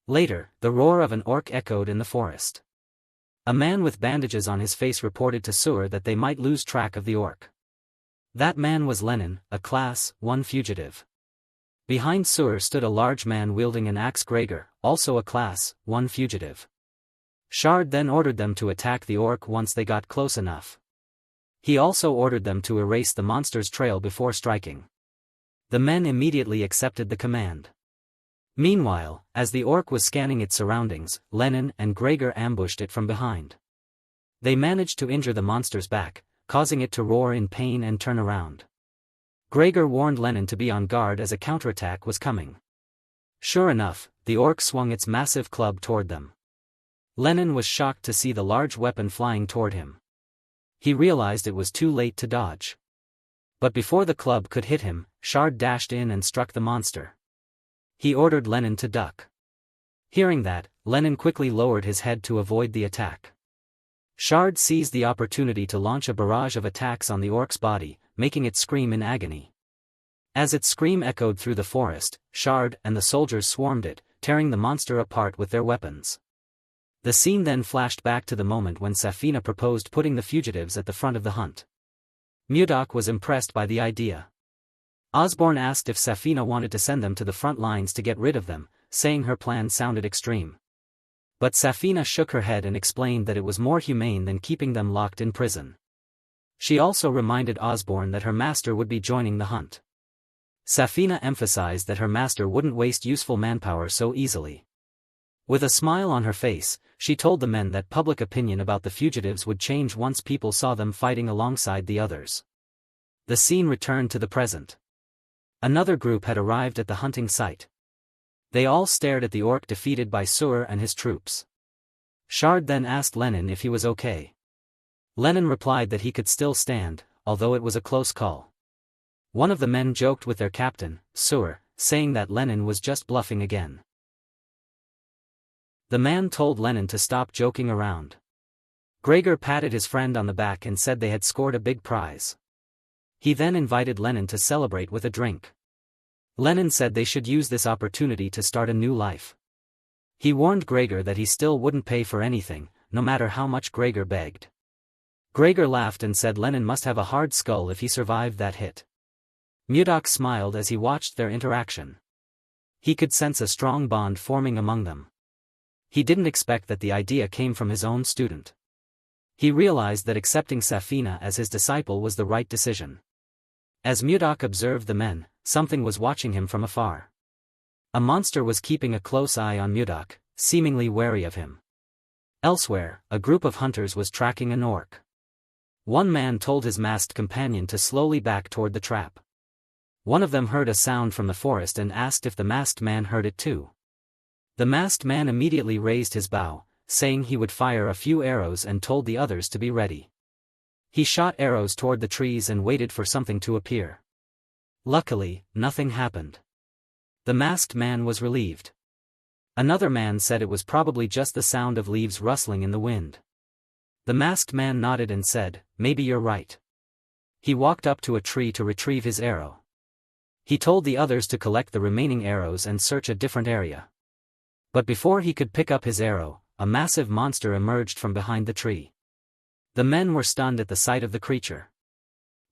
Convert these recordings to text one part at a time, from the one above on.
Later, the roar of an orc echoed in the forest. A man with bandages on his face reported to Sur that they might lose track of the orc. That man was Lenin, a Class 1 fugitive. Behind Sur stood a large man wielding an axe. Gregor, also a Class 1 fugitive. Shard then ordered them to attack the orc once they got close enough. He also ordered them to erase the monster's trail before striking. The men immediately accepted the command. Meanwhile, as the orc was scanning its surroundings, Lenin and Gregor ambushed it from behind. They managed to injure the monster's back, causing it to roar in pain and turn around. Gregor warned Lenin to be on guard as a counterattack was coming. Sure enough, the orc swung its massive club toward them. Lenin was shocked to see the large weapon flying toward him. He realized it was too late to dodge. But before the club could hit him, Shard dashed in and struck the monster. He ordered Lenin to duck. Hearing that, Lenin quickly lowered his head to avoid the attack. Shard seized the opportunity to launch a barrage of attacks on the orc's body, making it scream in agony. As its scream echoed through the forest, Shard and the soldiers swarmed it, tearing the monster apart with their weapons. The scene then flashed back to the moment when Safina proposed putting the fugitives at the front of the hunt. Mudok was impressed by the idea. Osborne asked if Safina wanted to send them to the front lines to get rid of them, saying her plan sounded extreme. But Safina shook her head and explained that it was more humane than keeping them locked in prison. She also reminded Osborne that her master would be joining the hunt. Safina emphasized that her master wouldn't waste useful manpower so easily. With a smile on her face, she told the men that public opinion about the fugitives would change once people saw them fighting alongside the others. The scene returned to the present. Another group had arrived at the hunting site. They all stared at the orc defeated by Sur and his troops. Shard then asked Lenin if he was okay. Lenin replied that he could still stand, although it was a close call. One of the men joked with their captain, Sur, saying that Lenin was just bluffing again. The man told Lenin to stop joking around. Gregor patted his friend on the back and said they had scored a big prize. He then invited Lenin to celebrate with a drink. Lenin said they should use this opportunity to start a new life. He warned Gregor that he still wouldn't pay for anything, no matter how much Gregor begged. Gregor laughed and said Lenin must have a hard skull if he survived that hit. Mudok smiled as he watched their interaction. He could sense a strong bond forming among them. He didn't expect that the idea came from his own student. He realized that accepting Safina as his disciple was the right decision. As Mudok observed the men, something was watching him from afar. A monster was keeping a close eye on Mudok, seemingly wary of him. Elsewhere, a group of hunters was tracking an orc. One man told his masked companion to slowly back toward the trap. One of them heard a sound from the forest and asked if the masked man heard it too. The masked man immediately raised his bow, saying he would fire a few arrows and told the others to be ready. He shot arrows toward the trees and waited for something to appear. Luckily, nothing happened. The masked man was relieved. Another man said it was probably just the sound of leaves rustling in the wind. The masked man nodded and said, "Maybe you're right." He walked up to a tree to retrieve his arrow. He told the others to collect the remaining arrows and search a different area. But before he could pick up his arrow, a massive monster emerged from behind the tree. The men were stunned at the sight of the creature.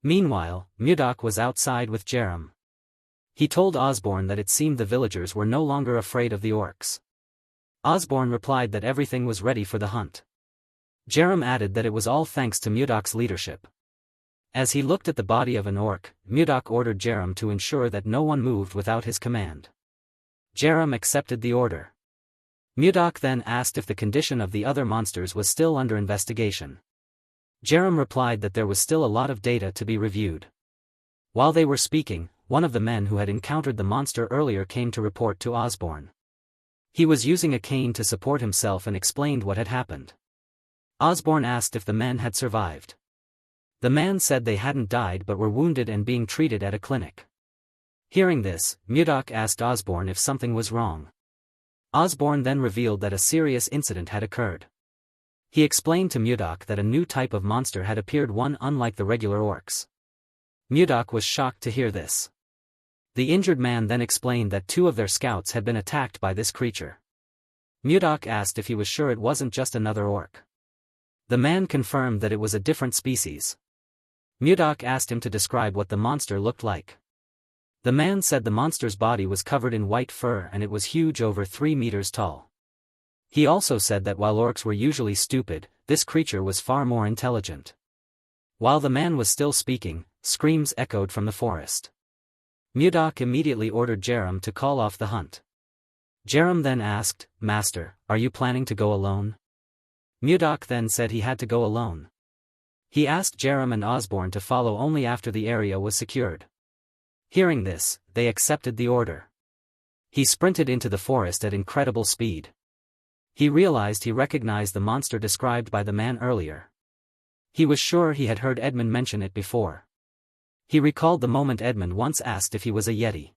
Meanwhile, Mudok was outside with Jerem. He told Osborne that it seemed the villagers were no longer afraid of the orcs. Osborne replied that everything was ready for the hunt. Jerem added that it was all thanks to Mudok's leadership. As he looked at the body of an orc, Mudok ordered Jerem to ensure that no one moved without his command. Jerem accepted the order. Mudok then asked if the condition of the other monsters was still under investigation. Jerem replied that there was still a lot of data to be reviewed. While they were speaking, one of the men who had encountered the monster earlier came to report to Osborne. He was using a cane to support himself and explained what had happened. Osborne asked if the men had survived. The man said they hadn't died but were wounded and being treated at a clinic. Hearing this, Mudok asked Osborne if something was wrong. Osborne then revealed that a serious incident had occurred. He explained to Mudok that a new type of monster had appeared, one unlike the regular orcs. Mudok was shocked to hear this. The injured man then explained that 2 of their scouts had been attacked by this creature. Mudok asked if he was sure it wasn't just another orc. The man confirmed that it was a different species. Mudok asked him to describe what the monster looked like. The man said the monster's body was covered in white fur and it was huge, over 3 meters tall. He also said that while orcs were usually stupid, this creature was far more intelligent. While the man was still speaking, screams echoed from the forest. Mudok immediately ordered Jerem to call off the hunt. Jerem then asked, "Master, are you planning to go alone?" Mudok then said he had to go alone. He asked Jerem and Osborne to follow only after the area was secured. Hearing this, they accepted the order. He sprinted into the forest at incredible speed. He realized he recognized the monster described by the man earlier. He was sure he had heard Edmund mention it before. He recalled the moment Edmund once asked if he was a Yeti.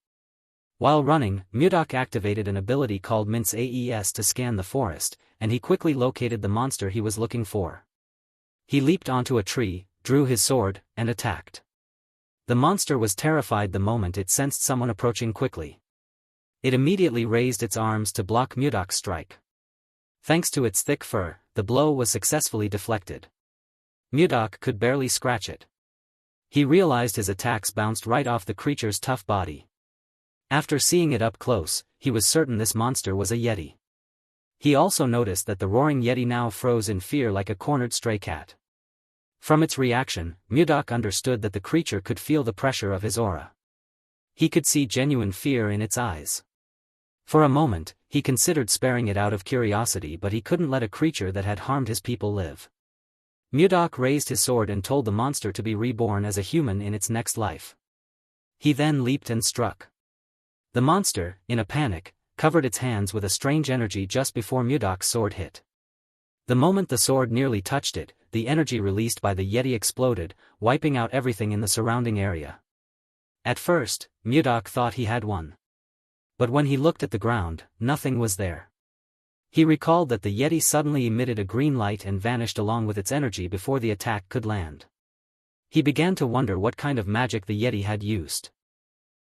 While running, Mudok activated an ability called Mince AES to scan the forest, and he quickly located the monster he was looking for. He leaped onto a tree, drew his sword, and attacked. The monster was terrified the moment it sensed someone approaching quickly. It immediately raised its arms to block Mudok's strike. Thanks to its thick fur, the blow was successfully deflected. Mudok could barely scratch it. He realized his attacks bounced right off the creature's tough body. After seeing it up close, he was certain this monster was a Yeti. He also noticed that the roaring Yeti now froze in fear like a cornered stray cat. From its reaction, Mudok understood that the creature could feel the pressure of his aura. He could see genuine fear in its eyes. For a moment, he considered sparing it out of curiosity, but he couldn't let a creature that had harmed his people live. Mudok raised his sword and told the monster to be reborn as a human in its next life. He then leaped and struck. The monster, in a panic, covered its hands with a strange energy just before Mudok's sword hit. The moment the sword nearly touched it, the energy released by the Yeti exploded, wiping out everything in the surrounding area. At first, Mudok thought he had won. But when he looked at the ground, nothing was there. He recalled that the Yeti suddenly emitted a green light and vanished along with its energy before the attack could land. He began to wonder what kind of magic the Yeti had used.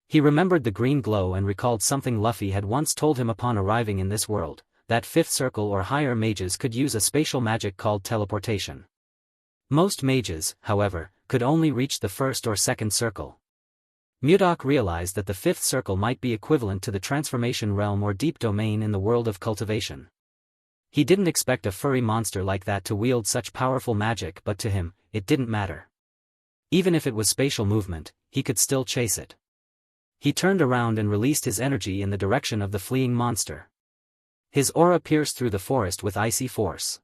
He remembered the green glow and recalled something Luffy had once told him upon arriving in this world, that fifth circle or higher mages could use a spatial magic called teleportation. Most mages, however, could only reach the first or second circle. Mudok realized that the fifth circle might be equivalent to the transformation realm or deep domain in the world of cultivation. He didn't expect a furry monster like that to wield such powerful magic, but to him, it didn't matter. Even if it was spatial movement, he could still chase it. He turned around and released his energy in the direction of the fleeing monster. His aura pierced through the forest with icy force.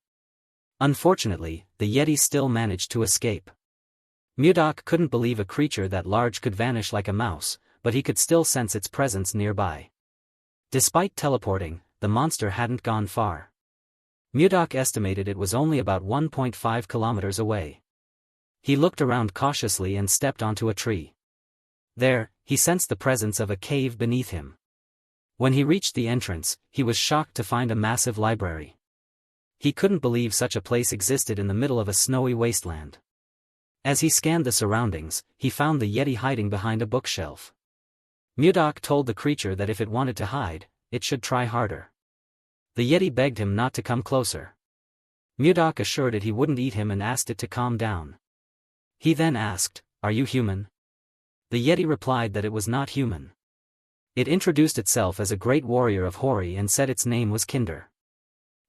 Unfortunately, the Yeti still managed to escape. Mudok couldn't believe a creature that large could vanish like a mouse, but he could still sense its presence nearby. Despite teleporting, the monster hadn't gone far. Mudok estimated it was only about 1.5 kilometers away. He looked around cautiously and stepped onto a tree. There, he sensed the presence of a cave beneath him. When he reached the entrance, he was shocked to find a massive library. He couldn't believe such a place existed in the middle of a snowy wasteland. As he scanned the surroundings, he found the Yeti hiding behind a bookshelf. Mudok told the creature that if it wanted to hide, it should try harder. The Yeti begged him not to come closer. Mudok assured it he wouldn't eat him and asked it to calm down. He then asked, "Are you human?" The Yeti replied that it was not human. It introduced itself as a great warrior of Hori and said its name was Kinder.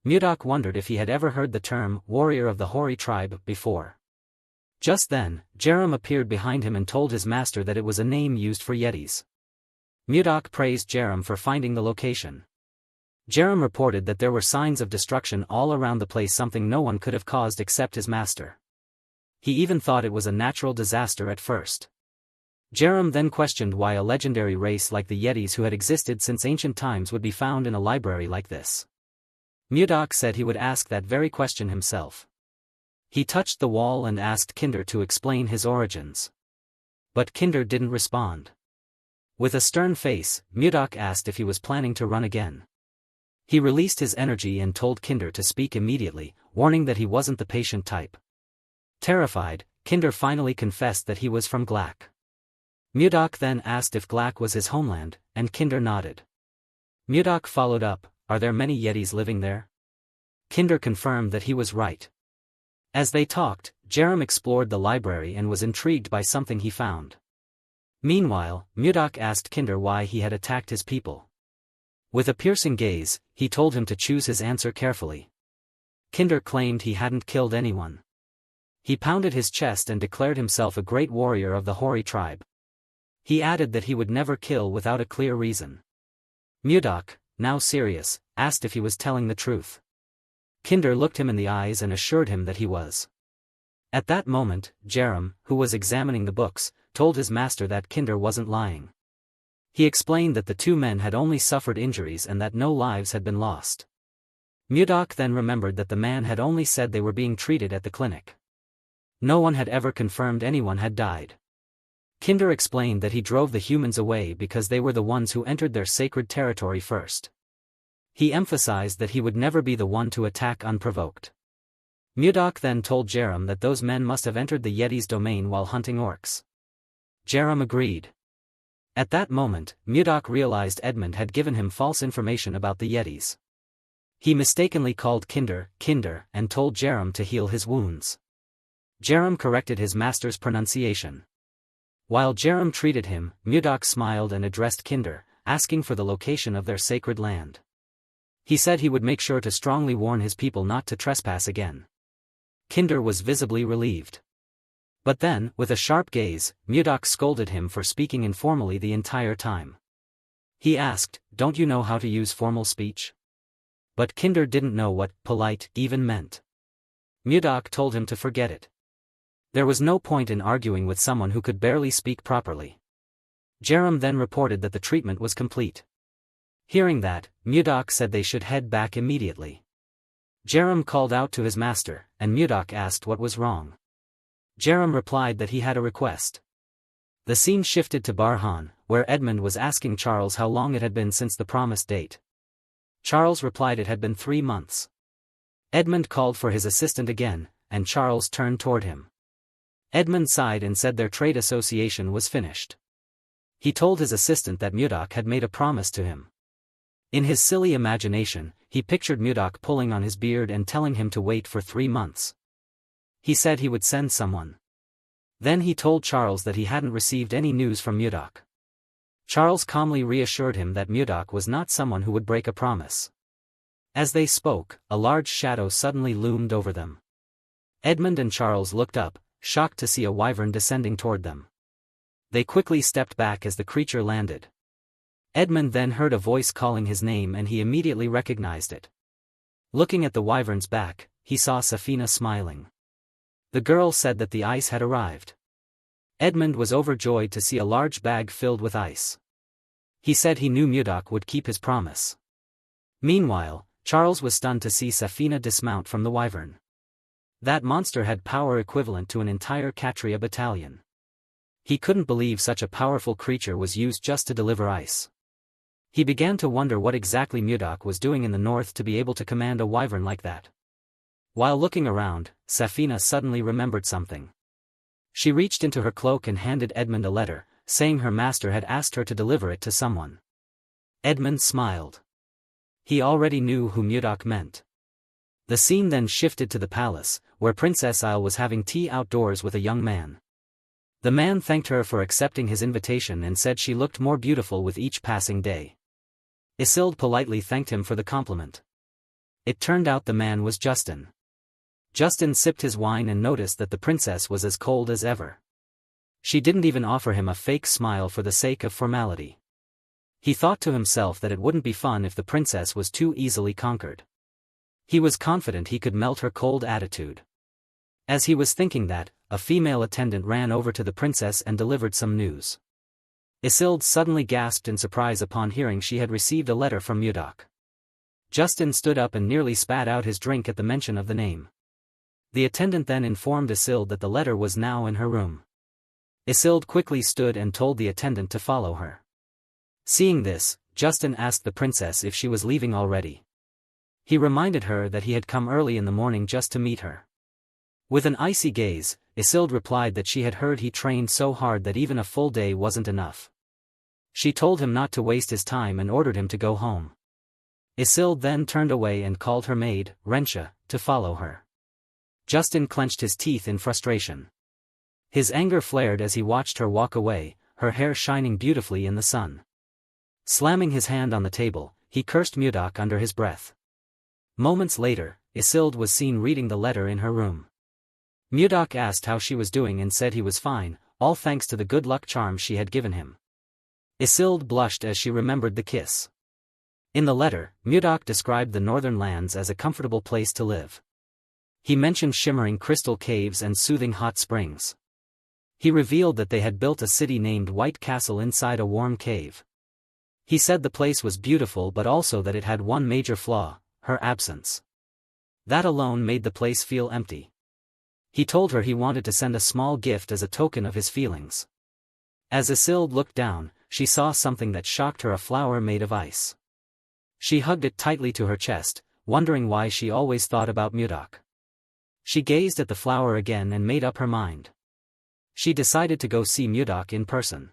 Mudok wondered if he had ever heard the term, warrior of the Hori tribe, before. Just then, Jerem appeared behind him and told his master that it was a name used for Yetis. Mudok praised Jerem for finding the location. Jerem reported that there were signs of destruction all around the place, something no one could have caused except his master. He even thought it was a natural disaster at first. Jerem then questioned why a legendary race like the Yetis who had existed since ancient times would be found in a library like this. Mudok said he would ask that very question himself. He touched the wall and asked Kinder to explain his origins. But Kinder didn't respond. With a stern face, Mudok asked if he was planning to run again. He released his energy and told Kinder to speak immediately, warning that he wasn't the patient type. Terrified, Kinder finally confessed that he was from Glac. Mudok then asked if Glac was his homeland, and Kinder nodded. Mudok followed up, are there many Yetis living there? Kinder confirmed that he was right. As they talked, Jerem explored the library and was intrigued by something he found. Meanwhile, Murdoch asked Kinder why he had attacked his people. With a piercing gaze, he told him to choose his answer carefully. Kinder claimed he hadn't killed anyone. He pounded his chest and declared himself a great warrior of the Hori tribe. He added that he would never kill without a clear reason. Murdoch, now serious, asked if he was telling the truth. Kinder looked him in the eyes and assured him that he was. At that moment, Jerem, who was examining the books, told his master that Kinder wasn't lying. He explained that the two men had only suffered injuries and that no lives had been lost. Murdoch then remembered that the man had only said they were being treated at the clinic. No one had ever confirmed anyone had died. Kinder explained that he drove the humans away because they were the ones who entered their sacred territory first. He emphasized that he would never be the one to attack unprovoked. Murdoch then told Jerem that those men must have entered the Yeti's domain while hunting orcs. Jerem agreed. At that moment, Murdoch realized Edmund had given him false information about the Yetis. He mistakenly called Kinder, and told Jerem to heal his wounds. Jerem corrected his master's pronunciation. While Jerem treated him, Murdoch smiled and addressed Kinder, asking for the location of their sacred land. He said he would make sure to strongly warn his people not to trespass again. Kinder was visibly relieved. But then, with a sharp gaze, Murdoch scolded him for speaking informally the entire time. He asked, "Don't you know how to use formal speech?" But Kinder didn't know what polite even meant. Murdoch told him to forget it. There was no point in arguing with someone who could barely speak properly. Jerem then reported that the treatment was complete. Hearing that, Murdoch said they should head back immediately. Jerem called out to his master, and Murdoch asked what was wrong. Jerem replied that he had a request. The scene shifted to Barhan, where Edmund was asking Charles how long it had been since the promised date. Charles replied it had been 3 months. Edmund called for his assistant again, and Charles turned toward him. Edmund sighed and said their trade association was finished. He told his assistant that Murdoch had made a promise to him. In his silly imagination, he pictured Murdoch pulling on his beard and telling him to wait for 3 months. He said he would send someone. Then he told Charles that he hadn't received any news from Murdoch. Charles calmly reassured him that Murdoch was not someone who would break a promise. As they spoke, a large shadow suddenly loomed over them. Edmund and Charles looked up, shocked to see a wyvern descending toward them. They quickly stepped back as the creature landed. Edmund then heard a voice calling his name and he immediately recognized it. Looking at the wyvern's back, he saw Safina smiling. The girl said that the ice had arrived. Edmund was overjoyed to see a large bag filled with ice. He said he knew Murdoch would keep his promise. Meanwhile, Charles was stunned to see Safina dismount from the wyvern. That monster had power equivalent to an entire Kshatriya battalion. He couldn't believe such a powerful creature was used just to deliver ice. He began to wonder what exactly Murdoch was doing in the north to be able to command a wyvern like that. While looking around, Safina suddenly remembered something. She reached into her cloak and handed Edmund a letter, saying her master had asked her to deliver it to someone. Edmund smiled. He already knew who Murdoch meant. The scene then shifted to the palace, where Princess Isle was having tea outdoors with a young man. The man thanked her for accepting his invitation and said she looked more beautiful with each passing day. Isilde politely thanked him for the compliment. It turned out the man was Justin. Justin sipped his wine and noticed that the princess was as cold as ever. She didn't even offer him a fake smile for the sake of formality. He thought to himself that it wouldn't be fun if the princess was too easily conquered. He was confident he could melt her cold attitude. As he was thinking that, a female attendant ran over to the princess and delivered some news. Isilde suddenly gasped in surprise upon hearing she had received a letter from Murdoch. Justin stood up and nearly spat out his drink at the mention of the name. The attendant then informed Isilde that the letter was now in her room. Isilde quickly stood and told the attendant to follow her. Seeing this, Justin asked the princess if she was leaving already. He reminded her that he had come early in the morning just to meet her. With an icy gaze, Isilde replied that she had heard he trained so hard that even a full day wasn't enough. She told him not to waste his time and ordered him to go home. Isilde then turned away and called her maid, Rensha, to follow her. Justin clenched his teeth in frustration. His anger flared as he watched her walk away, her hair shining beautifully in the sun. Slamming his hand on the table, he cursed Mudok under his breath. Moments later, Isilde was seen reading the letter in her room. Mudok asked how she was doing and said he was fine, all thanks to the good luck charm she had given him. Isilde blushed as she remembered the kiss. In the letter, Mudok described the northern lands as a comfortable place to live. He mentioned shimmering crystal caves and soothing hot springs. He revealed that they had built a city named White Castle inside a warm cave. He said the place was beautiful but also that it had one major flaw, her absence. That alone made the place feel empty. He told her he wanted to send a small gift as a token of his feelings. As Isilde looked down, she saw something that shocked her, a flower made of ice. She hugged it tightly to her chest, wondering why she always thought about Mudok. She gazed at the flower again and made up her mind. She decided to go see Mudok in person.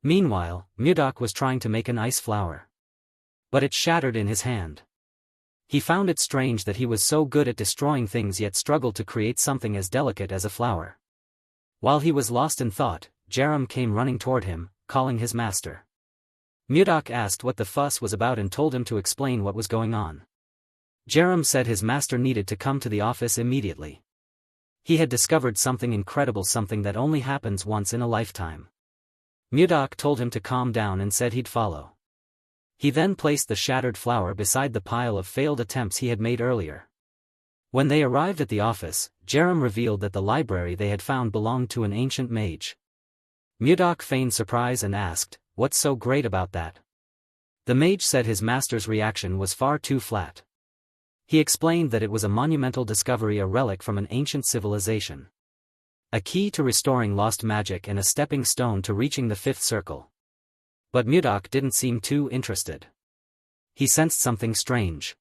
Meanwhile, Mudok was trying to make an ice flower. But it shattered in his hand. He found it strange that he was so good at destroying things yet struggled to create something as delicate as a flower. While he was lost in thought, Jerem came running toward him, calling his master. Mudok asked what the fuss was about and told him to explain what was going on. Jerem said his master needed to come to the office immediately. He had discovered something incredible, something that only happens once in a lifetime. Mudok told him to calm down and said he'd follow. He then placed the shattered flower beside the pile of failed attempts he had made earlier. When they arrived at the office, Jerem revealed that the library they had found belonged to an ancient mage. Mudok feigned surprise and asked, "What's so great about that?" The mage said his master's reaction was far too flat. He explained that it was a monumental discovery, a relic from an ancient civilization. A key to restoring lost magic and a stepping stone to reaching the fifth circle. But Mudok didn't seem too interested. He sensed something strange.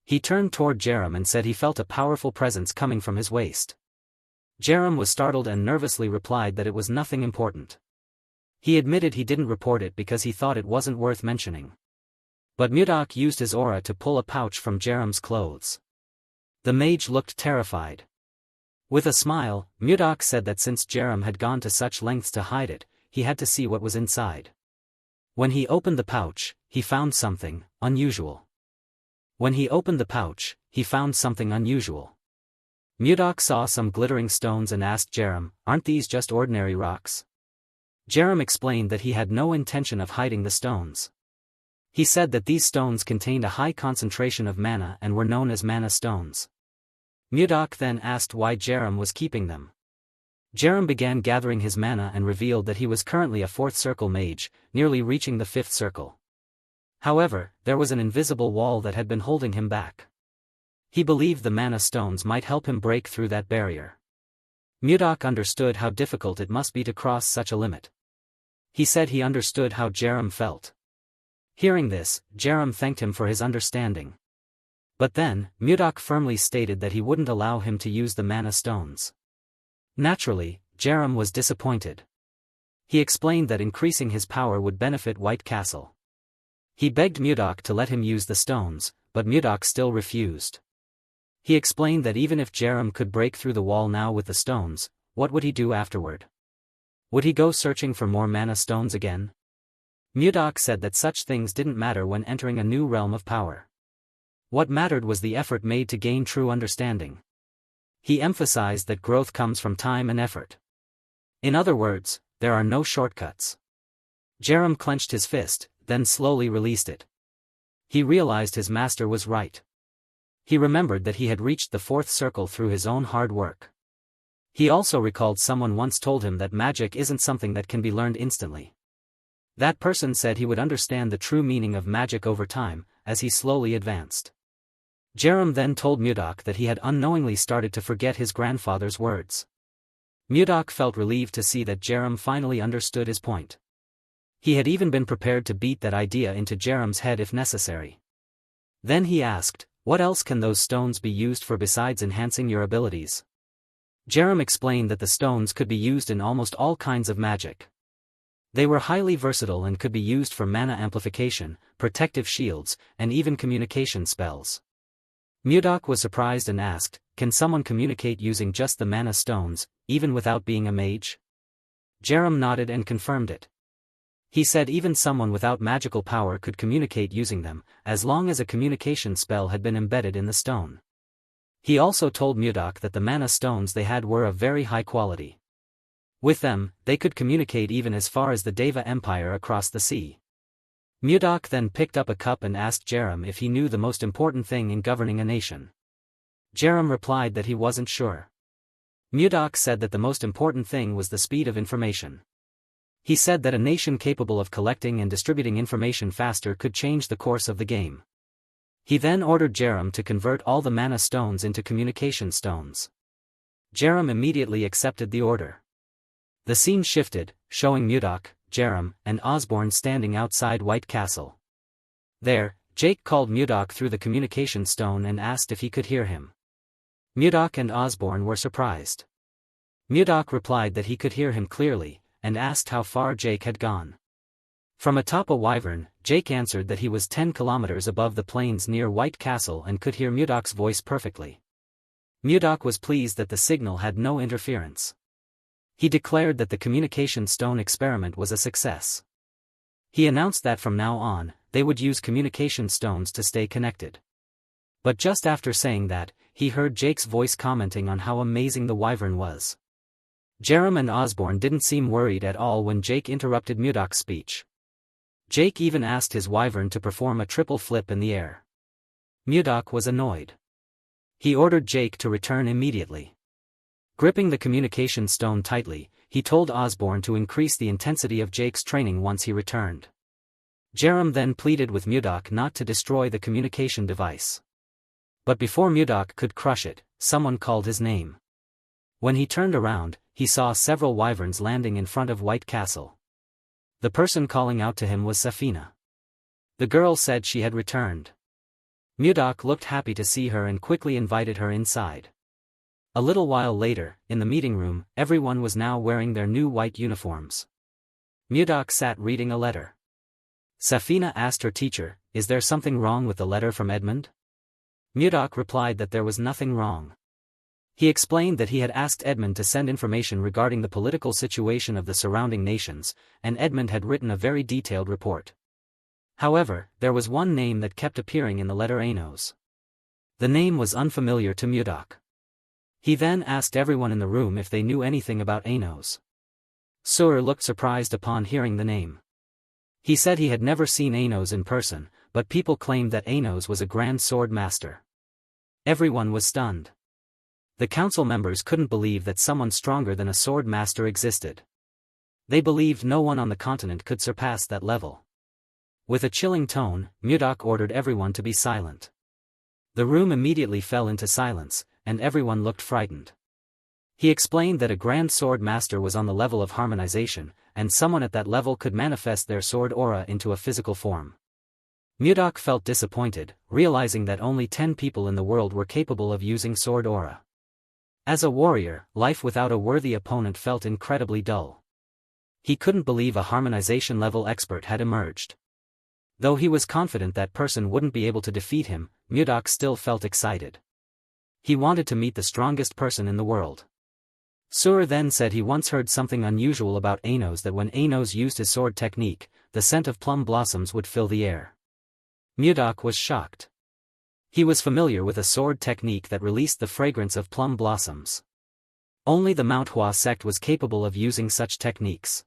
He turned toward Jerem and said he felt a powerful presence coming from his waist. Jerem was startled and nervously replied that it was nothing important. He admitted he didn't report it because he thought it wasn't worth mentioning. But Mudok used his aura to pull a pouch from Jerem's clothes. The mage looked terrified. With a smile, Mudok said that since Jerem had gone to such lengths to hide it, he had to see what was inside. When he opened the pouch, he found something unusual. Mudok saw some glittering stones and asked Jerem, "Aren't these just ordinary rocks?" Jerem explained that he had no intention of hiding the stones. He said that these stones contained a high concentration of mana and were known as mana stones. Mudok then asked why Jerem was keeping them. Jerem began gathering his mana and revealed that he was currently a fourth circle mage, nearly reaching the fifth circle. However, there was an invisible wall that had been holding him back. He believed the mana stones might help him break through that barrier. Mudok understood how difficult it must be to cross such a limit. He said he understood how Jerem felt. Hearing this, Jerem thanked him for his understanding. But then, Mudok firmly stated that he wouldn't allow him to use the mana stones. Naturally, Jerem was disappointed. He explained that increasing his power would benefit White Castle. He begged Mudok to let him use the stones, but Mudok still refused. He explained that even if Jerem could break through the wall now with the stones, what would he do afterward? Would he go searching for more mana stones again? Mudok said that such things didn't matter when entering a new realm of power. What mattered was the effort made to gain true understanding. He emphasized that growth comes from time and effort. In other words, there are no shortcuts. Jerem clenched his fist, then slowly released it. He realized his master was right. He remembered that he had reached the fourth circle through his own hard work. He also recalled someone once told him that magic isn't something that can be learned instantly. That person said he would understand the true meaning of magic over time, as he slowly advanced. Jerem then told Mudok that he had unknowingly started to forget his grandfather's words. Mudok felt relieved to see that Jerem finally understood his point. He had even been prepared to beat that idea into Jerem's head if necessary. Then he asked, "What else can those stones be used for besides enhancing your abilities?" Jerem explained that the stones could be used in almost all kinds of magic. They were highly versatile and could be used for mana amplification, protective shields, and even communication spells. Mudok was surprised and asked, "Can someone communicate using just the mana stones, even without being a mage?" Jerem nodded and confirmed it. He said even someone without magical power could communicate using them, as long as a communication spell had been embedded in the stone. He also told Mudok that the mana stones they had were of very high quality. With them, they could communicate even as far as the Deva Empire across the sea. Mudok then picked up a cup and asked Jerem if he knew the most important thing in governing a nation. Jerem replied that he wasn't sure. Mudok said that the most important thing was the speed of information. He said that a nation capable of collecting and distributing information faster could change the course of the game. He then ordered Jerem to convert all the mana stones into communication stones. Jerem immediately accepted the order. The scene shifted, showing Mudok, Jerem, and Osborne standing outside White Castle. There, Jake called Mudok through the communication stone and asked if he could hear him. Mudok and Osborne were surprised. Mudok replied that he could hear him clearly, and asked how far Jake had gone. From atop a wyvern, Jake answered that he was 10 kilometers above the plains near White Castle and could hear Mudok's voice perfectly. Mudok was pleased that the signal had no interference. He declared that the communication stone experiment was a success. He announced that from now on, they would use communication stones to stay connected. But just after saying that, he heard Jake's voice commenting on how amazing the wyvern was. Jerem and Osborne didn't seem worried at all when Jake interrupted Mudok's speech. Jake even asked his wyvern to perform a triple flip in the air. Mudok was annoyed. He ordered Jake to return immediately. Gripping the communication stone tightly, he told Osborne to increase the intensity of Jake's training once he returned. Jerem then pleaded with Mudok not to destroy the communication device. But before Mudok could crush it, someone called his name. When he turned around, he saw several wyverns landing in front of White Castle. The person calling out to him was Safina. The girl said she had returned. Mudok looked happy to see her and quickly invited her inside. A little while later, in the meeting room, everyone was now wearing their new white uniforms. Mudok sat reading a letter. Safina asked her teacher, "Is there something wrong with the letter from Edmund?" Mudok replied that there was nothing wrong. He explained that he had asked Edmund to send information regarding the political situation of the surrounding nations, and Edmund had written a very detailed report. However, there was one name that kept appearing in the letter: Anos. The name was unfamiliar to Mudok. He then asked everyone in the room if they knew anything about Anos. Sur looked surprised upon hearing the name. He said he had never seen Anos in person, but people claimed that Anos was a grand sword master. Everyone was stunned. The council members couldn't believe that someone stronger than a sword master existed. They believed no one on the continent could surpass that level. With a chilling tone, Mudok ordered everyone to be silent. The room immediately fell into silence, and everyone looked frightened. He explained that a grand sword master was on the level of harmonization, and someone at that level could manifest their sword aura into a physical form. Mudok felt disappointed, realizing that only 10 people in the world were capable of using sword aura. As a warrior, life without a worthy opponent felt incredibly dull. He couldn't believe a harmonization level expert had emerged. Though he was confident that person wouldn't be able to defeat him, Mudok still felt excited. He wanted to meet the strongest person in the world. Sur then said he once heard something unusual about Anos, that when Anos used his sword technique, the scent of plum blossoms would fill the air. Mudok was shocked. He was familiar with a sword technique that released the fragrance of plum blossoms. Only the Manhwa sect was capable of using such techniques.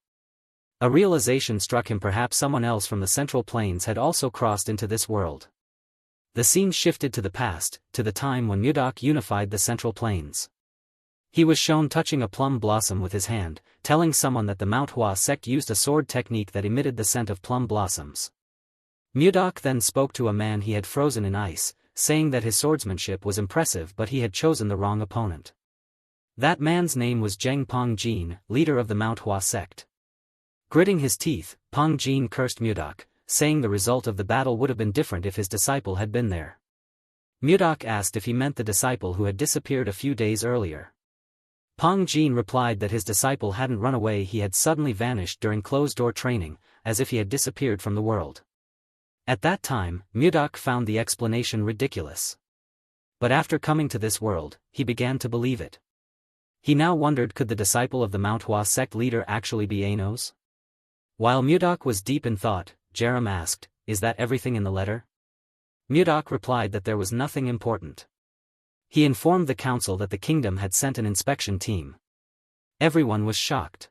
A realization struck him: perhaps someone else from the Central Plains had also crossed into this world. The scene shifted to the past, to the time when Mudok unified the Central Plains. He was shown touching a plum blossom with his hand, telling someone that the Manhwa sect used a sword technique that emitted the scent of plum blossoms. Mudok then spoke to a man he had frozen in ice, saying that his swordsmanship was impressive but he had chosen the wrong opponent. That man's name was Zheng Pongjin, leader of the Manhwa sect. Gritting his teeth, Pongjin cursed Mudok, saying the result of the battle would have been different if his disciple had been there. Mudok asked if he meant the disciple who had disappeared a few days earlier. Peng Jin replied that his disciple hadn't run away, he had suddenly vanished during closed-door training, as if he had disappeared from the world. At that time, Mudok found the explanation ridiculous. But after coming to this world, he began to believe it. He now wondered, could the disciple of the Manhwa sect leader actually be Anos? While Mudok was deep in thought, Jerem asked, "Is that everything in the letter?" Mudok replied that there was nothing important. He informed the council that the kingdom had sent an inspection team. Everyone was shocked.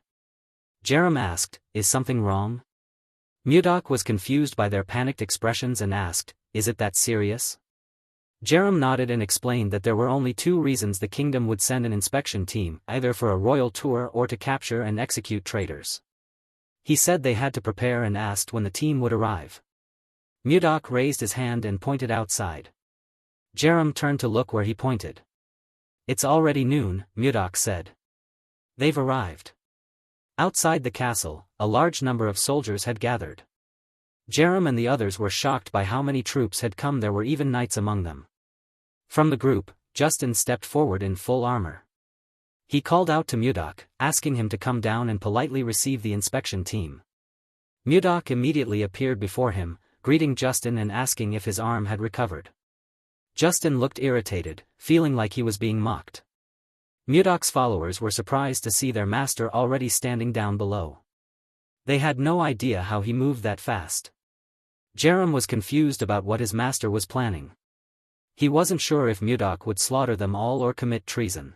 Jerem asked, "Is something wrong?" Mudok was confused by their panicked expressions and asked, "Is it that serious?" Jerem nodded and explained that there were only two reasons the kingdom would send an inspection team, either for a royal tour or to capture and execute traitors. He said they had to prepare and asked when the team would arrive. Mudok raised his hand and pointed outside. Jerem turned to look where he pointed. "It's already noon," Mudok said. "They've arrived." Outside the castle, a large number of soldiers had gathered. Jerem and the others were shocked by how many troops had come. There were even knights among them. From the group, Justin stepped forward in full armor. He called out to Mudok, asking him to come down and politely receive the inspection team. Mudok immediately appeared before him, greeting Justin and asking if his arm had recovered. Justin looked irritated, feeling like he was being mocked. Mudok's followers were surprised to see their master already standing down below. They had no idea how he moved that fast. Jerem was confused about what his master was planning. He wasn't sure if Mudok would slaughter them all or commit treason.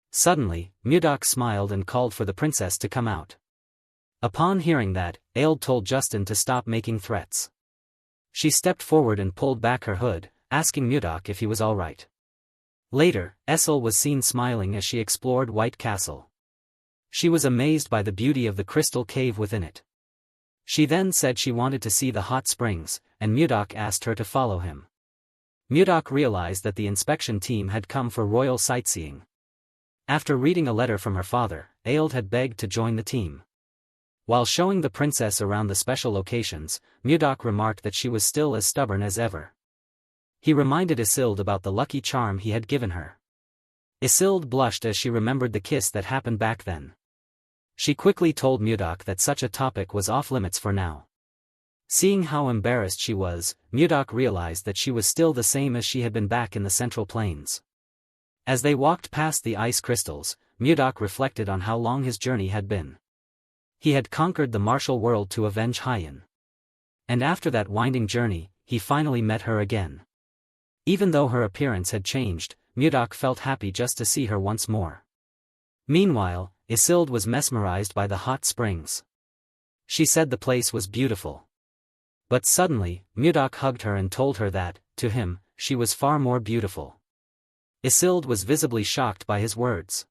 Suddenly, Mudok smiled and called for the princess to come out. Upon hearing that, Aeld told Justin to stop making threats. She stepped forward and pulled back her hood, asking Mudok if he was all right. Later, Essel was seen smiling as she explored White Castle. She was amazed by the beauty of the crystal cave within it. She then said she wanted to see the hot springs, and Mudok asked her to follow him. Mudok realized that the inspection team had come for royal sightseeing. After reading a letter from her father, Aeld had begged to join the team. While showing the princess around the special locations, Mudok remarked that she was still as stubborn as ever. He reminded Isilde about the lucky charm he had given her. Isilde blushed as she remembered the kiss that happened back then. She quickly told Mudok that such a topic was off limits for now. Seeing how embarrassed she was, Mudok realized that she was still the same as she had been back in the Central Plains. As they walked past the ice crystals, Mudok reflected on how long his journey had been. He had conquered the martial world to avenge Hyen. And after that winding journey, he finally met her again. Even though her appearance had changed, Mudok felt happy just to see her once more. Meanwhile, Isilde was mesmerized by the hot springs. She said the place was beautiful. But suddenly, Mudok hugged her and told her that, to him, she was far more beautiful. Isilde was visibly shocked by his words.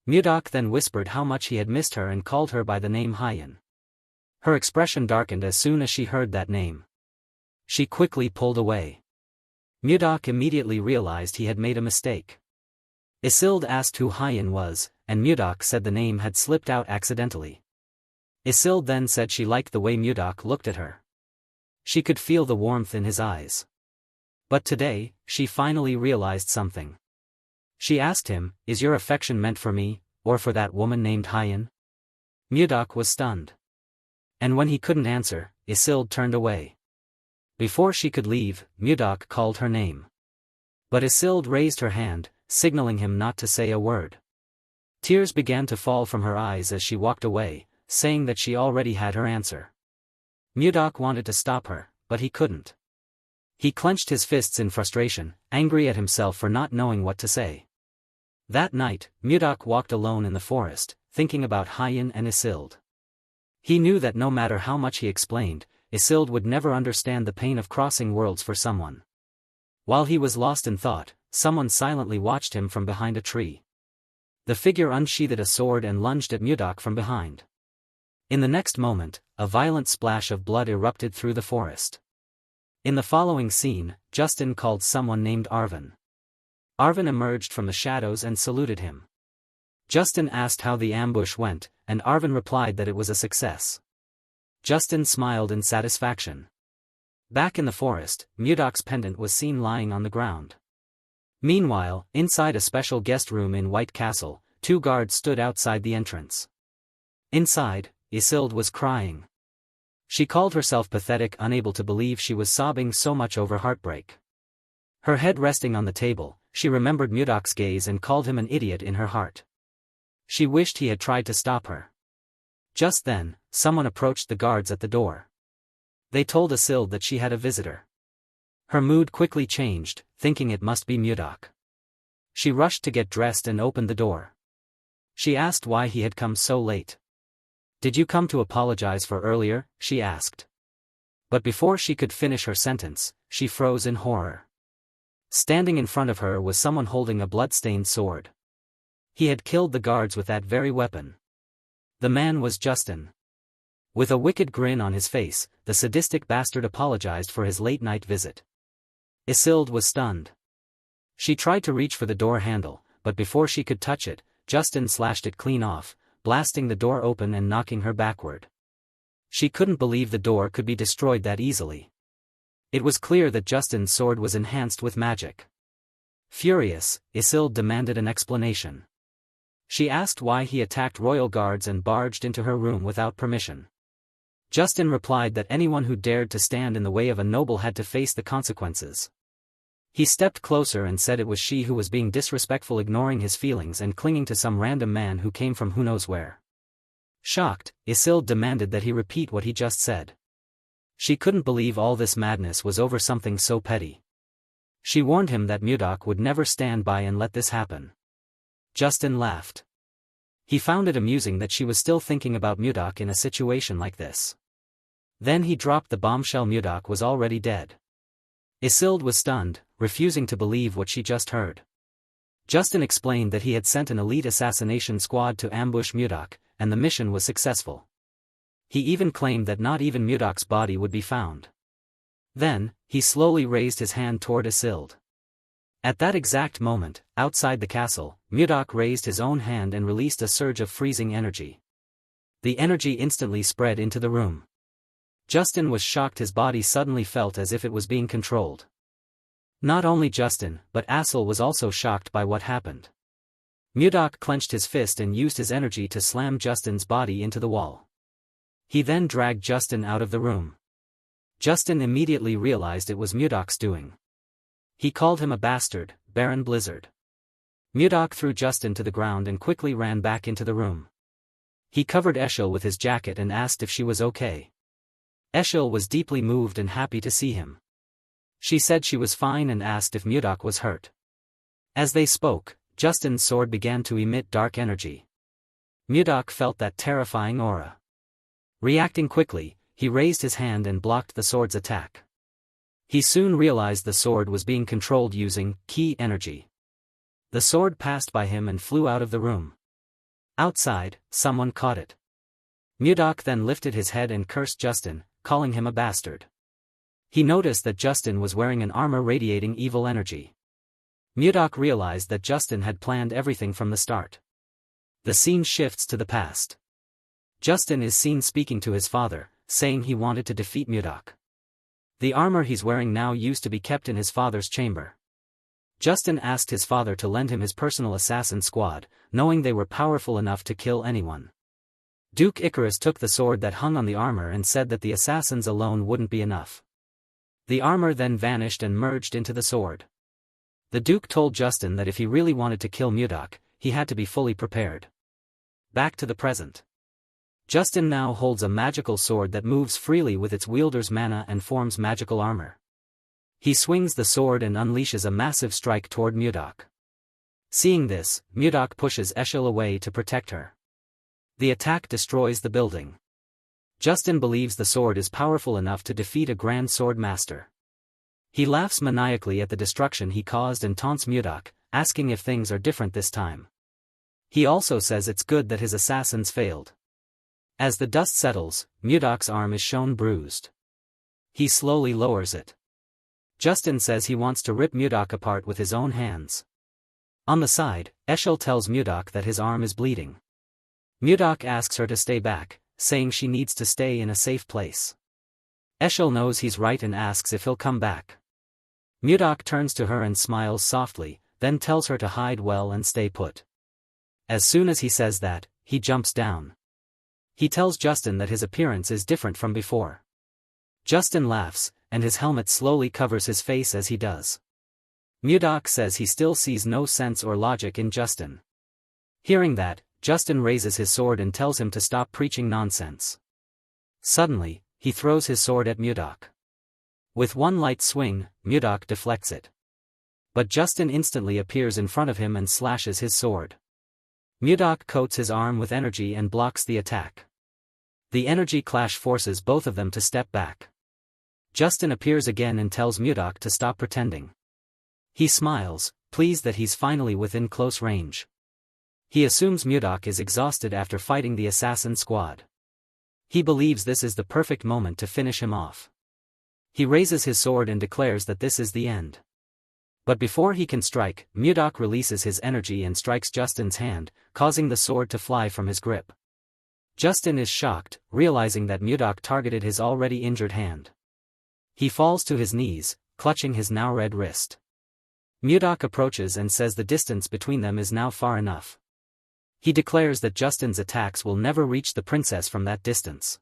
Mudok then whispered how much he had missed her and called her by the name Hyen. Her expression darkened as soon as she heard that name. She quickly pulled away. Mudok immediately realized he had made a mistake. Isilde asked who Hyen was, and Mudok said the name had slipped out accidentally. Isilde then said she liked the way Mudok looked at her. She could feel the warmth in his eyes. But today, she finally realized something. She asked him, "Is your affection meant for me, or for that woman named Hyen?" Mudok was stunned. And when he couldn't answer, Isilde turned away. Before she could leave, Mudok called her name. But Isilde raised her hand, signaling him not to say a word. Tears began to fall from her eyes as she walked away, saying that she already had her answer. Mudok wanted to stop her, but he couldn't. He clenched his fists in frustration, angry at himself for not knowing what to say. That night, Mudok walked alone in the forest, thinking about Hyen and Isilde. He knew that no matter how much he explained, Isilde would never understand the pain of crossing worlds for someone. While he was lost in thought, someone silently watched him from behind a tree. The figure unsheathed a sword and lunged at Mudok from behind. In the next moment, a violent splash of blood erupted through the forest. In the following scene, Justin called someone named Arvin. Arvin emerged from the shadows and saluted him. Justin asked how the ambush went, and Arvin replied that it was a success. Justin smiled in satisfaction. Back in the forest, Mudok's pendant was seen lying on the ground. Meanwhile, inside a special guest room in White Castle, 2 guards stood outside the entrance. Inside, Isilde was crying. She called herself pathetic, unable to believe she was sobbing so much over heartbreak. Her head resting on the table, she remembered Mudok's gaze and called him an idiot in her heart. She wished he had tried to stop her. Just then, someone approached the guards at the door. They told Isilde that she had a visitor. Her mood quickly changed, thinking it must be Mudok. She rushed to get dressed and opened the door. She asked why he had come so late. "Did you come to apologize for earlier?" she asked. But before she could finish her sentence, she froze in horror. Standing in front of her was someone holding a blood-stained sword. He had killed the guards with that very weapon. The man was Justin. With a wicked grin on his face, the sadistic bastard apologized for his late-night visit. Isilde was stunned. She tried to reach for the door handle, but before she could touch it, Justin slashed it clean off, blasting the door open and knocking her backward. She couldn't believe the door could be destroyed that easily. It was clear that Justin's sword was enhanced with magic. Furious, Isilde demanded an explanation. She asked why he attacked royal guards and barged into her room without permission. Justin replied that anyone who dared to stand in the way of a noble had to face the consequences. He stepped closer and said it was she who was being disrespectful, ignoring his feelings and clinging to some random man who came from who knows where. Shocked, Isilde demanded that he repeat what he just said. She couldn't believe all this madness was over something so petty. She warned him that Mudok would never stand by and let this happen. Justin laughed. He found it amusing that she was still thinking about Mudok in a situation like this. Then he dropped the bombshell: Mudok was already dead. Isilde was stunned, refusing to believe what she just heard. Justin explained that he had sent an elite assassination squad to ambush Mudok, and the mission was successful. He even claimed that not even Mudok's body would be found. Then, he slowly raised his hand toward Isilde. At that exact moment, outside the castle, Mudok raised his own hand and released a surge of freezing energy. The energy instantly spread into the room. Justin was shocked. His body suddenly felt as if it was being controlled. Not only Justin, but Isilde was also shocked by what happened. Mudok clenched his fist and used his energy to slam Justin's body into the wall. He then dragged Justin out of the room. Justin immediately realized it was Mudok's doing. He called him a bastard, Baron Blizzard. Mudok threw Justin to the ground and quickly ran back into the room. He covered Isilde with his jacket and asked if she was okay. Isilde was deeply moved and happy to see him. She said she was fine and asked if Mudok was hurt. As they spoke, Justin's sword began to emit dark energy. Mudok felt that terrifying aura. Reacting quickly, he raised his hand and blocked the sword's attack. He soon realized the sword was being controlled using ki energy. The sword passed by him and flew out of the room. Outside, someone caught it. Mudok then lifted his head and cursed Justin, calling him a bastard. He noticed that Justin was wearing an armor radiating evil energy. Mudok realized that Justin had planned everything from the start. The scene shifts to the past. Justin is seen speaking to his father, saying he wanted to defeat Mudok. The armor he's wearing now used to be kept in his father's chamber. Justin asked his father to lend him his personal assassin squad, knowing they were powerful enough to kill anyone. Duke Icarus took the sword that hung on the armor and said that the assassins alone wouldn't be enough. The armor then vanished and merged into the sword. The Duke told Justin that if he really wanted to kill Mudok, he had to be fully prepared. Back to the present. Justin now holds a magical sword that moves freely with its wielder's mana and forms magical armor. He swings the sword and unleashes a massive strike toward Mudok. Seeing this, Mudok pushes Isilde away to protect her. The attack destroys the building. Justin believes the sword is powerful enough to defeat a grand sword master. He laughs maniacally at the destruction he caused and taunts Mudok, asking if things are different this time. He also says it's good that his assassins failed. As the dust settles, Mudok's arm is shown bruised. He slowly lowers it. Justin says he wants to rip Mudok apart with his own hands. On the side, Isilde tells Mudok that his arm is bleeding. Mudok asks her to stay back, saying she needs to stay in a safe place. Isilde knows he's right and asks if he'll come back. Mudok turns to her and smiles softly, then tells her to hide well and stay put. As soon as he says that, he jumps down. He tells Justin that his appearance is different from before. Justin laughs, and his helmet slowly covers his face as he does. Mudok says he still sees no sense or logic in Justin. Hearing that, Justin raises his sword and tells him to stop preaching nonsense. Suddenly, he throws his sword at Mudok. With one light swing, Mudok deflects it. But Justin instantly appears in front of him and slashes his sword. Mudok coats his arm with energy and blocks the attack. The energy clash forces both of them to step back. Justin appears again and tells Mudok to stop pretending. He smiles, pleased that he's finally within close range. He assumes Mudok is exhausted after fighting the assassin squad. He believes this is the perfect moment to finish him off. He raises his sword and declares that this is the end. But before he can strike, Mudok releases his energy and strikes Justin's hand, causing the sword to fly from his grip. Justin is shocked, realizing that Mudok targeted his already injured hand. He falls to his knees, clutching his now red wrist. Mudok approaches and says the distance between them is now far enough. He declares that Justin's attacks will never reach the princess from that distance.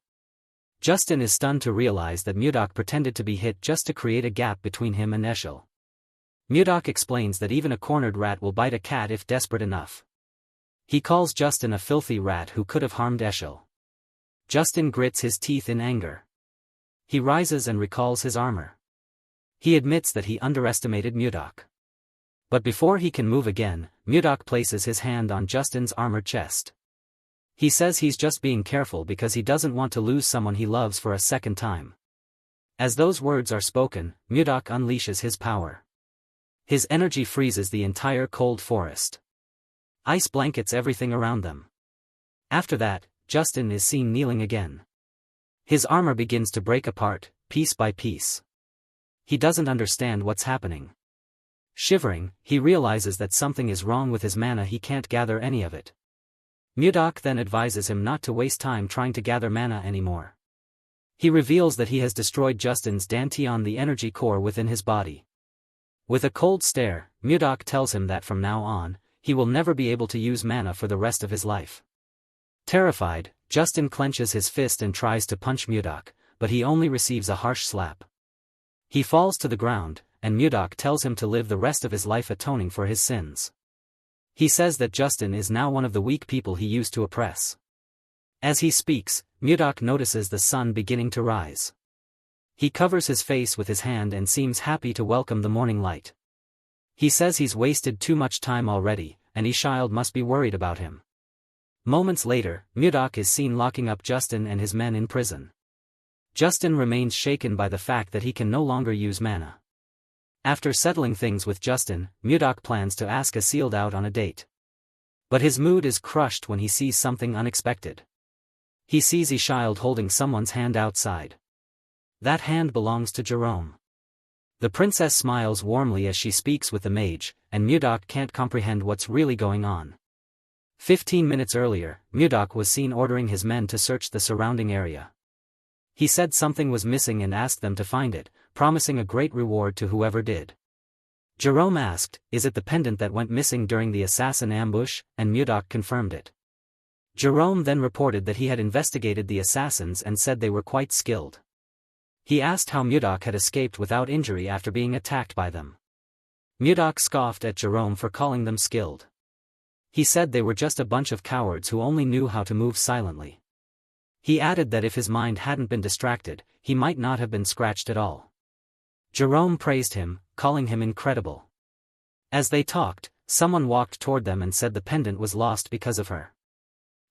Justin is stunned to realize that Mudok pretended to be hit just to create a gap between him and Eshel. Mudok explains that even a cornered rat will bite a cat if desperate enough. He calls Justin a filthy rat who could have harmed Eshel. Justin grits his teeth in anger. He rises and recalls his armor. He admits that he underestimated Mudok. But before he can move again, Mudok places his hand on Justin's armored chest. He says he's just being careful because he doesn't want to lose someone he loves for a second time. As those words are spoken, Mudok unleashes his power. His energy freezes the entire cold forest. Ice blankets everything around them. After that, Justin is seen kneeling again. His armor begins to break apart, piece by piece. He doesn't understand what's happening. Shivering, he realizes that something is wrong with his mana. He can't gather any of it. Mudok then advises him not to waste time trying to gather mana anymore. He reveals that he has destroyed Justin's Dantian, the energy core within his body. With a cold stare, Mudok tells him that from now on, he will never be able to use mana for the rest of his life. Terrified, Justin clenches his fist and tries to punch Mudok, but he only receives a harsh slap. He falls to the ground, and Mudok tells him to live the rest of his life atoning for his sins. He says that Justin is now one of the weak people he used to oppress. As he speaks, Mudok notices the sun beginning to rise. He covers his face with his hand and seems happy to welcome the morning light. He says he's wasted too much time already, and Ishild must be worried about him. Moments later, Mudok is seen locking up Justin and his men in prison. Justin remains shaken by the fact that he can no longer use mana. After settling things with Justin, Mudok plans to ask Ishild out on a date. But his mood is crushed when he sees something unexpected. He sees Ishild holding someone's hand outside. That hand belongs to Jerome. The princess smiles warmly as she speaks with the mage, and Mudok can't comprehend what's really going on. 15 minutes earlier, Mudok was seen ordering his men to search the surrounding area. He said something was missing and asked them to find it, promising a great reward to whoever did. Jerome asked, "Is it the pendant that went missing during the assassin ambush?" and Mudok confirmed it. Jerome then reported that he had investigated the assassins and said they were quite skilled. He asked how Mudok had escaped without injury after being attacked by them. Mudok scoffed at Jerome for calling them skilled. He said they were just a bunch of cowards who only knew how to move silently. He added that if his mind hadn't been distracted, he might not have been scratched at all. Jerome praised him, calling him incredible. As they talked, someone walked toward them and said the pendant was lost because of her.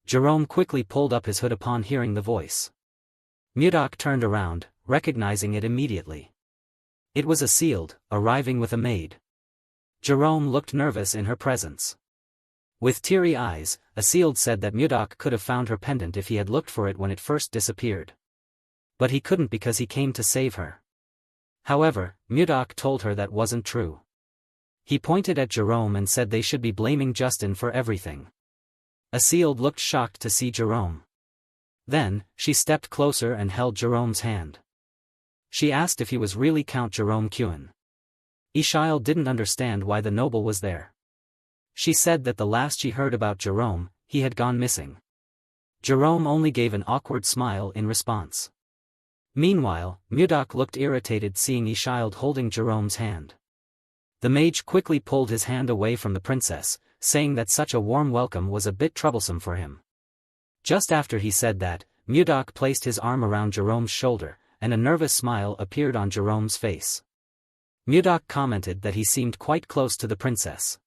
Jerome quickly pulled up his hood upon hearing the voice. Mudok turned around, recognizing it immediately. It was Ishild, arriving with a maid. Jerome looked nervous in her presence. With teary eyes, Ishild said that Mudok could have found her pendant if he had looked for it when it first disappeared. But he couldn't because he came to save her. However, Mudok told her that wasn't true. He pointed at Jerome and said they should be blaming Justin for everything. Ishild looked shocked to see Jerome. Then, she stepped closer and held Jerome's hand. She asked if he was really Count Jerome Kuan. Ishild didn't understand why the noble was there. She said that the last she heard about Jerome, he had gone missing. Jerome only gave an awkward smile in response. Meanwhile, Mudok looked irritated seeing Ishild holding Jerome's hand. The mage quickly pulled his hand away from the princess, saying that such a warm welcome was a bit troublesome for him. Just after he said that, Mudok placed his arm around Jerome's shoulder, and a nervous smile appeared on Jerome's face. Mudok commented that he seemed quite close to the princess.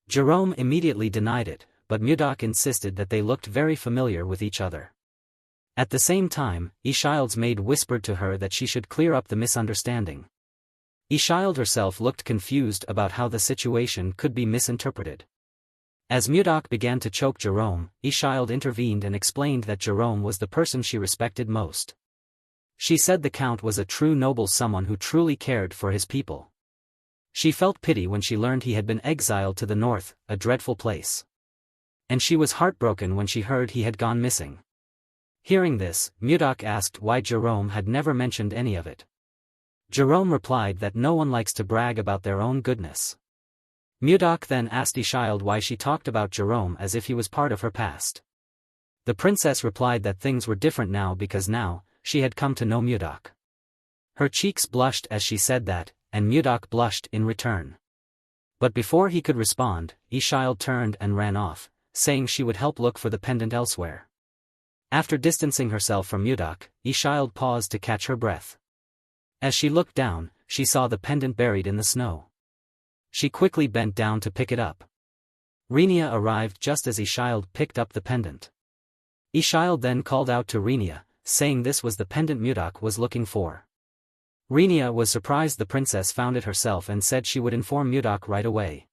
Jerome immediately denied it, but Mudok insisted that they looked very familiar with each other. At the same time, Ishild's maid whispered to her that she should clear up the misunderstanding. Ishild herself looked confused about how the situation could be misinterpreted. As Mudok began to choke Jerome, Ishild intervened and explained that Jerome was the person she respected most. She said the count was a true noble, someone who truly cared for his people. She felt pity when she learned he had been exiled to the north, a dreadful place. And she was heartbroken when she heard he had gone missing. Hearing this, Mudok asked why Jerome had never mentioned any of it. Jerome replied that no one likes to brag about their own goodness. Mudok then asked Ishild why she talked about Jerome as if he was part of her past. The princess replied that things were different now because now, she had come to know Mudok. Her cheeks blushed as she said that, and Mudok blushed in return. But before he could respond, Ishild turned and ran off, saying she would help look for the pendant elsewhere. After distancing herself from Mudok, Ishild paused to catch her breath. As she looked down, she saw the pendant buried in the snow. She quickly bent down to pick it up. Renia arrived just as Ishild picked up the pendant. Ishild then called out to Renia, saying this was the pendant Mudok was looking for. Renia was surprised the princess found it herself and said she would inform Mudok right away.